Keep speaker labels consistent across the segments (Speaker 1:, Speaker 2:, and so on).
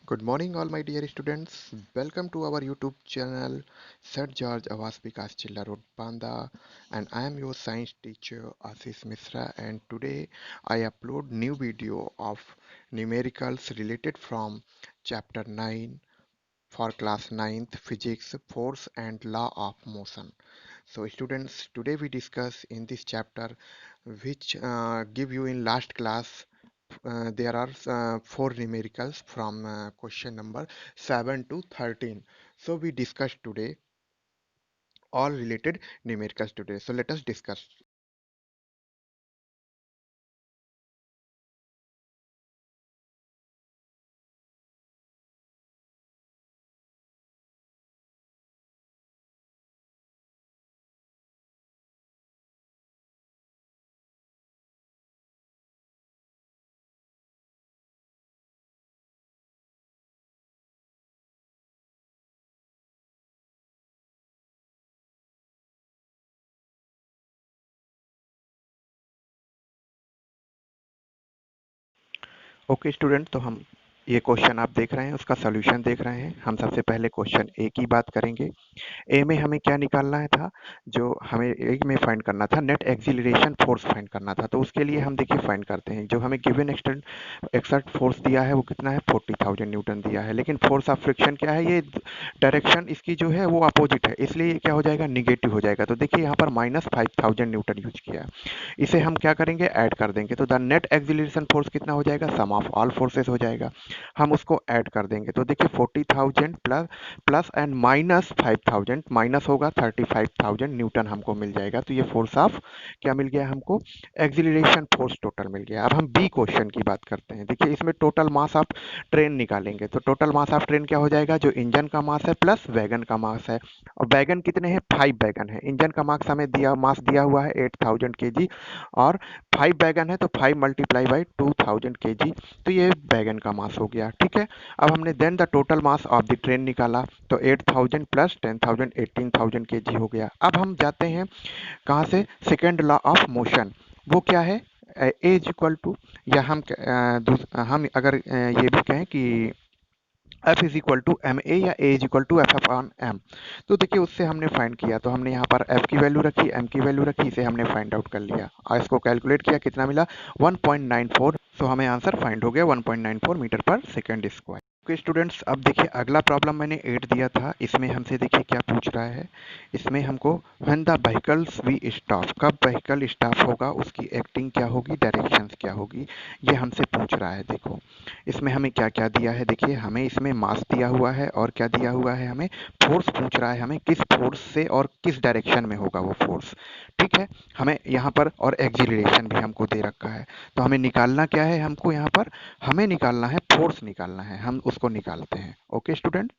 Speaker 1: Good morning, all my dear students. Welcome to our YouTube channel, St. George Awas Vikas Chilla Road, Panda, and I am your science teacher Ashish Misra. And today I upload new video of numericals related from chapter 9 for class 9th physics, force and law of motion. So students, today we discuss in this chapter which give you in last class there are four numericals from question number 7 to 13. So we discussed today all related numericals today. So let us discuss. Okay student, तो हम ये question आप देख रहे हैं, उसका solution देख रहे हैं। हम सबसे पहले क्वेश्चन ए की बात करेंगे। ए में हमें क्या निकालना है था, जो हमें ए में फाइंड करना था, नेट एक्सीलरेशन फोर्स फाइंड करना था। तो उसके लिए हम देखिए फाइंड करते हैं। जो हमें गिवन एक्सर्ट फोर्स दिया है वो कितना है, 40,000 न्यूटन दिया है। लेकिन फोर्स ऑफ फ्रिक्शन क्या है, ये डायरेक्शन इसकी जो है वो अपोजिट है, इसलिए ये क्या हो जाएगा, निगेटिव हो जाएगा। तो देखिए यहाँ पर -5,000 न्यूटन यूज किया है। इसे हम क्या करेंगे, ऐड कर देंगे। तो द नेट एक्सीलरेशन फोर्स कितना हो जाएगा, सम ऑफ ऑल फोर्सेस हो जाएगा। हम उसको ऐड कर देंगे। तो देखिए 40,000 प्लस प्लस एंड -5,000 माइनस होगा 35,000 न्यूटन हमको मिल जाएगा। तो ये फोर्स ऑफ क्या मिल गया हमको, एक्सीलरेशन फोर्स टोटल मिल गया। अब हम बी क्वेश्चन की बात करते हैं। देखिए इसमें टोटल मास ऑफ ट्रेन निकालेंगे। तो टोटल मास ऑफ ट्रेन क्या हो जाएगा, जो इंजन का मास है प्लस वैगन का मास है। और वैगन कितने हैं, 5 वैगन है। इंजन का मास हमें दिया, मास दिया हुआ है 8,000 केजी, और 5 वैगन है तो 5 मल्टीप्लाई बाई 2,000 केजी। तो ये वैगन का मास हो गया, ठीक है। अब हमने then the total mass of the train निकाला। तो 8,000 प्लस 10,000 18,000 केजी हो गया। अब हम जाते हैं कहाँ से, सेकेंड लॉ ऑफ मोशन। वो क्या है, ए इज इक्वल टू, या हम अगर ये भी कहें कि F is equal to M A, या A is equal to F upon M. तो देखिए उससे हमने फाइंड किया। तो हमने यहाँ पर एफ की वैल्यू रखी, एम की वैल्यू रखी, इसे हमने फाइंड आउट कर लिया और इसको कैलकुलेट किया, कितना मिला 1.94। सो हमें आंसर फाइंड हो गया 1.94 मीटर पर सेकेंड स्क्वायर। ओके स्टूडेंट्स, अब देखिए अगला प्रॉब्लम मैंने 8 दिया था। इसमें हमसे देखिए क्या पूछ रहा है। इसमें हमको when the vehicles we stop, कब व्हीकल स्टॉप होगा, उसकी एक्टिंग क्या होगी, डायरेक्शंस क्या होगी, ये हमसे पूछ रहा है। देखो इसमें हमें क्या क्या दिया है, देखिए हमें इसमें मास दिया हुआ है और क्या दिया हुआ है, हमें फोर्स पूछ रहा है, हमें किस फोर्स से और किस डायरेक्शन में होगा वो फोर्स, ठीक है। हमें यहाँ पर और एक्सीलरेशन भी हमको दे रखा है। तो हमें निकालना क्या है, हमको यहाँ पर हमें निकालना है फोर्स निकालना है, हम उसको निकालते हैं। Okay student.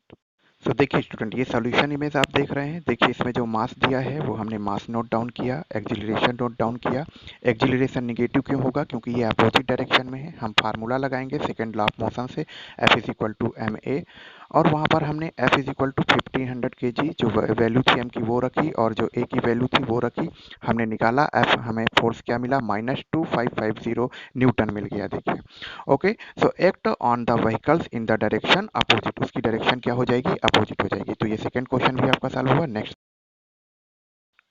Speaker 1: सो देखिए स्टूडेंट, ये सॉल्यूशन इमेज आप देख रहे हैं। देखिए इसमें जो मास दिया है वो हमने मास नोट डाउन किया, एक्सीलरेशन नोट डाउन किया। एक्सीलरेशन निगेटिव क्यों होगा, क्योंकि ये अपोजिट डायरेक्शन में है। हम फार्मूला लगाएंगे सेकेंड लॉ ऑफ मोशन से, F is equal to M A. और वहाँ पर हमने एफ इज इक्वल टू 1500 के जी जो वैल्यू थी एम की वो रखी, और जो ए की वैल्यू थी वो रखी। हमने निकाला एफ, हमें फोर्स क्या मिला, -2550 न्यूटन मिल गया। देखिए okay. So act on the vehicles in the direction opposite, उसकी डायरेक्शन क्या हो जाएगी, अपोजिट हो जाएगी। तो ये सेकंड क्वेश्चन भी आपका सॉल्व हुआ। नेक्स्ट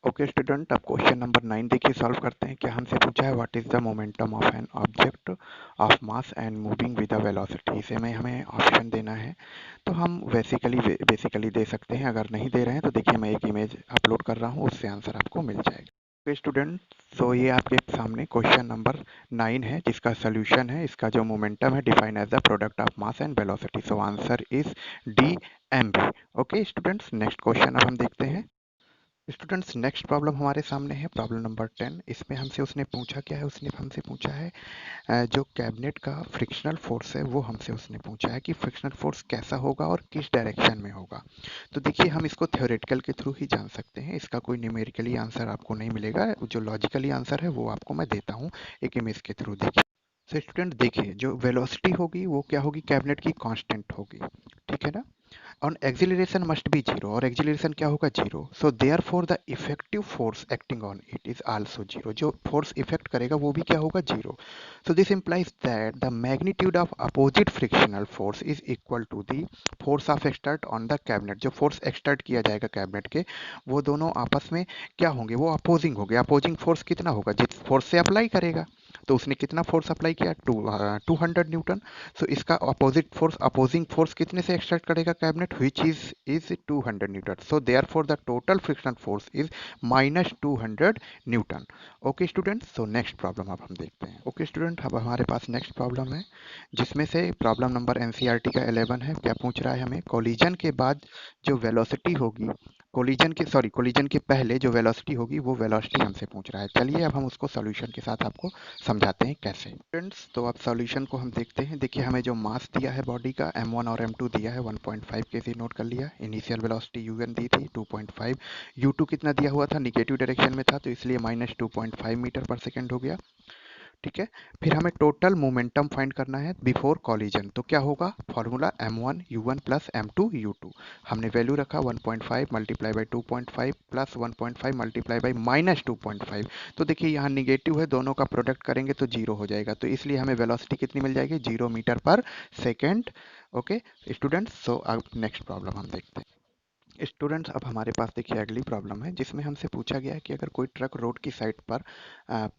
Speaker 1: ओके स्टूडेंट, अब क्वेश्चन नंबर 9 देखिए सॉल्व करते हैं। क्या हमसे पूछा है, what is the momentum of an object of mass and moving with the velocity. इसे में हमें ऑप्शन देना है। तो हम बेसिकली दे सकते हैं, अगर नहीं दे रहे हैं तो देखिए मैं एक इमेज अपलोड कर रहा हूँ, उससे आंसर आपको मिल जाएगा। ओके स्टूडेंट, सो ये आपके सामने क्वेश्चन नंबर 9 है, जिसका सोल्यूशन है। इसका जो मोमेंटम है define as the product of mass and velocity. So answer is D M B. Okay students, next question अब हम देखते हैं। स्टूडेंट्स नेक्स्ट प्रॉब्लम हमारे सामने है, प्रॉब्लम नंबर 10। इसमें हमसे उसने पूछा क्या है, उसने हमसे पूछा है जो कैबिनेट का फ्रिक्शनल फोर्स है वो हमसे उसने पूछा है कि फ्रिक्शनल फोर्स कैसा होगा और किस डायरेक्शन में होगा। तो देखिए हम इसको थ्योरेटिकल के थ्रू ही जान सकते हैं, इसका कोई न्यूमेरिकली आंसर आपको नहीं मिलेगा। जो लॉजिकली आंसर है वो आपको मैं देता हूँ एक इमेज के थ्रू। देखिए तो स्टूडेंट देखिए, जो वेलोसिटी होगी वो क्या होगी, कैबिनेट की कांस्टेंट होगी, ठीक है ना। On acceleration must be zero, और एक्सिलरेशन क्या होगा, zero. So therefore the effective force acting on it is also zero, जो फोर्स इफेक्ट करेगा वो भी क्या होगा, zero. So this implies that the magnitude of opposite frictional force is equal to the force of exert on the cabinet. जो force exert किया जाएगा cabinet के, वो दोनों आपस में क्या होंगे, वो अपोजिंग हो गया। अपोजिंग फोर्स कितना होगा, जिस फोर्स से अप्लाई करेगा, तो उसने कितना फोर्स अप्लाई किया, 200 न्यूटन। सो इसका अपोजिट फोर्स, अपोजिंग फोर्स कितने से एक्सट्रैक्ट करेगा cabinet, which is 200 newton. So therefore the total frictional force is -200 newton. Okay student, so next problem अब हम देखते हैं। ओके स्टूडेंट, अब हमारे पास नेक्स्ट प्रॉब्लम है, जिसमें से प्रॉब्लम नंबर एनसीईआरटी का 11 है। क्या पूछ रहा है हमें, कोलिजन के बाद जो वेलोसिटी होगी, कोलिजन के पहले जो वेलोसिटी होगी वो वेलोसिटी हमसे पूछ रहा है। चलिए अब हम उसको सॉल्यूशन के साथ आपको समझाते हैं कैसे। फ्रेंड्स, तो अब सॉल्यूशन को हम देखते हैं। देखिए हमें जो मास दिया है बॉडी का, m1 और m2 दिया है 1.5 kg, नोट कर लिया। इनिशियल वेलोसिटी u1 दी थी 2.5, u2 कितना दिया हुआ था, निगेटिव डायरेक्शन में था, तो इसलिए -2.5 मीटर पर सेकेंड हो गया। ठीक है, फिर हमें टोटल मोमेंटम फाइंड करना है बिफोर कॉलिजन। तो क्या होगा, formula m1 u1 plus m2 u2। हमने वैल्यू रखा 1.5 multiply by 2.5 plus 1.5 multiply by -2.5। तो देखिए यहाँ निगेटिव है, दोनों का प्रोडक्ट करेंगे तो जीरो हो जाएगा, तो इसलिए हमें वेलोसिटी कितनी मिल जाएगी, 0 मीटर पर सेकेंड। ओके स्टूडेंट्स, सो अब नेक्स्ट प्रॉब्लम हम देखते हैं। स्टूडेंट्स, अब हमारे पास देखिए अगली प्रॉब्लम है, जिसमें हमसे पूछा गया है कि अगर कोई ट्रक रोड की साइड पर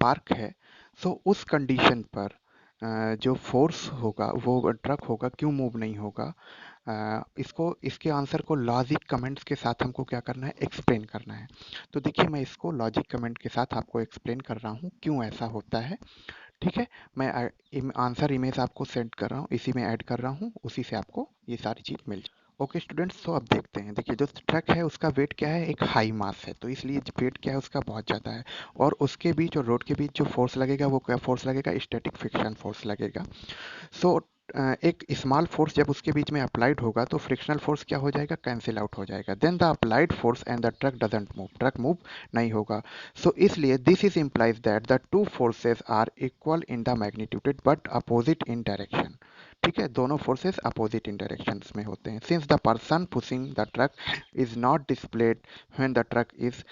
Speaker 1: पार्क है, तो उस कंडीशन पर जो फोर्स होगा वो ट्रक होगा क्यों मूव नहीं होगा। इसको, इसके आंसर को लॉजिक कमेंट्स के साथ हमको क्या करना है, एक्सप्लेन करना है। तो देखिए मैं इसको लॉजिक कमेंट के साथ आपको एक्सप्लेन कर रहा हूँ क्यों ऐसा होता है। ठीक है, मैं आंसर इमेज आपको सेंड कर रहा हूँ, इसी में ऐड कर रहा हूँ, उसी से आपको ये सारी चीज़ मिल जाए। ओके स्टूडेंट्स, तो अब देखते हैं। देखिए जो ट्रक है उसका वेट क्या है, एक हाई मास है, तो इसलिए वेट क्या है उसका बहुत ज़्यादा है, और उसके बीच और रोड के बीच जो फोर्स लगेगा वो क्या फोर्स लगेगा, स्टैटिक फ्रिक्शन फोर्स लगेगा। सो एक स्मॉल फोर्स जब उसके बीच में अप्लाइड होगा तो फ्रिक्शनल फोर्स क्या हो जाएगा, कैंसिल आउट हो जाएगा। Then the applied force and the truck doesn't move, truck move नहीं होगा। सो इसलिए this is implies that the two forces are equal in the magnitude but opposite in direction. ठीक है, दोनों फोर्सेस अपोजिट इन डायरेक्शंस में होते हैं। Since the person pushing the truck is not displayed when the truck is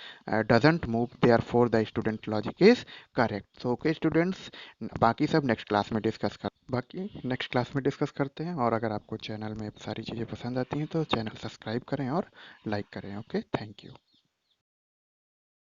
Speaker 1: doesn't move, therefore the student logic is correct. So okay students, बाकी सब next class में discuss करते हैं। और अगर आपको चैनल में सारी चीज़ें पसंद आती हैं तो चैनल सब्सक्राइब करें और लाइक करें। Okay, thank you.